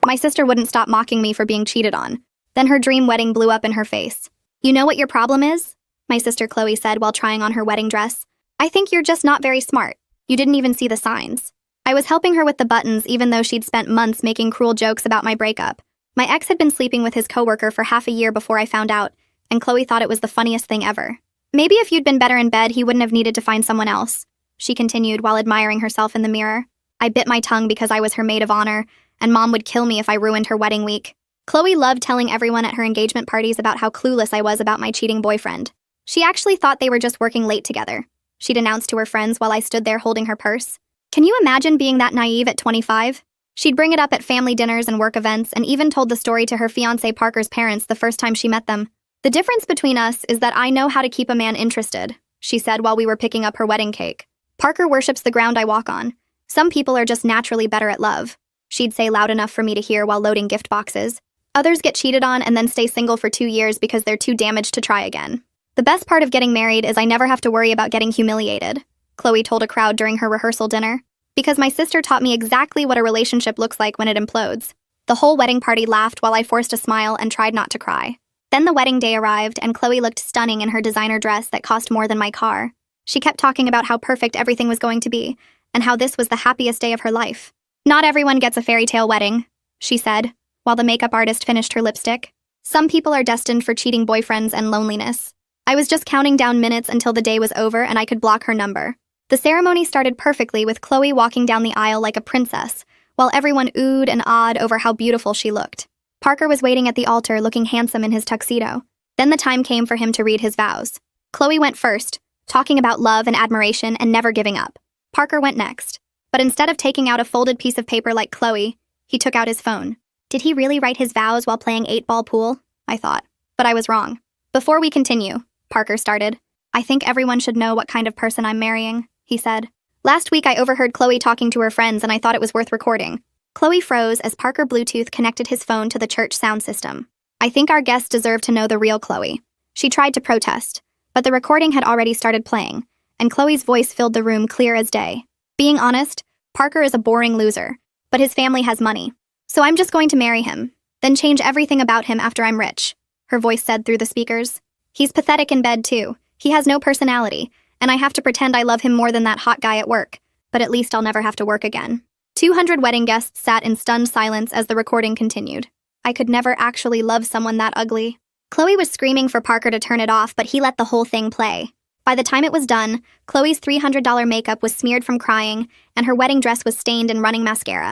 My sister wouldn't stop mocking me for being cheated on. Then her dream wedding blew up in her face. You know what your problem is? My sister Chloe said while trying on her wedding dress. I think you're just not very smart. You didn't even see the signs. I was helping her with the buttons even though she'd spent months making cruel jokes about my breakup. My ex had been sleeping with his coworker for half a year before I found out, and Chloe thought it was the funniest thing ever. Maybe if you'd been better in bed, he wouldn't have needed to find someone else, she continued while admiring herself in the mirror. I bit my tongue because I was her maid of honor, and Mom would kill me if I ruined her wedding week. Chloe loved telling everyone at her engagement parties about how clueless I was about my cheating boyfriend. She actually thought they were just working late together, she'd announced to her friends while I stood there holding her purse. Can you imagine being that naive at 25? She'd bring it up at family dinners and work events and even told the story to her fiancé Parker's parents the first time she met them. The difference between us is that I know how to keep a man interested, she said while we were picking up her wedding cake. Parker worships the ground I walk on. Some people are just naturally better at love, she'd say loud enough for me to hear while loading gift boxes. Others get cheated on and then stay single for 2 years because they're too damaged to try again. The best part of getting married is I never have to worry about getting humiliated, Chloe told a crowd during her rehearsal dinner. Because my sister taught me exactly what a relationship looks like when it implodes. The whole wedding party laughed while I forced a smile and tried not to cry. Then the wedding day arrived and Chloe looked stunning in her designer dress that cost more than my car. She kept talking about how perfect everything was going to be, and how this was the happiest day of her life. Not everyone gets a fairy tale wedding, she said, while the makeup artist finished her lipstick. Some people are destined for cheating boyfriends and loneliness. I was just counting down minutes until the day was over and I could block her number. The ceremony started perfectly with Chloe walking down the aisle like a princess, while everyone oohed and awed over how beautiful she looked. Parker was waiting at the altar looking handsome in his tuxedo. Then the time came for him to read his vows. Chloe went first, talking about love and admiration and never giving up. Parker went next. But instead of taking out a folded piece of paper like Chloe, he took out his phone. Did he really write his vows while playing 8-ball pool? I thought. But I was wrong. Before we continue, Parker started, I think everyone should know what kind of person I'm marrying, he said. Last week I overheard Chloe talking to her friends and I thought it was worth recording. Chloe froze as Parker Bluetooth connected his phone to the church sound system. I think our guests deserve to know the real Chloe. She tried to protest, but the recording had already started playing, and Chloe's voice filled the room clear as day. Being honest, Parker is a boring loser, but his family has money. So I'm just going to marry him, then change everything about him after I'm rich, her voice said through the speakers. He's pathetic in bed too. He has no personality, and I have to pretend I love him more than that hot guy at work, but at least I'll never have to work again. 200 wedding guests sat in stunned silence as the recording continued. I could never actually love someone that ugly. Chloe was screaming for Parker to turn it off, but he let the whole thing play. By the time it was done, Chloe's $300 makeup was smeared from crying, and her wedding dress was stained in running mascara.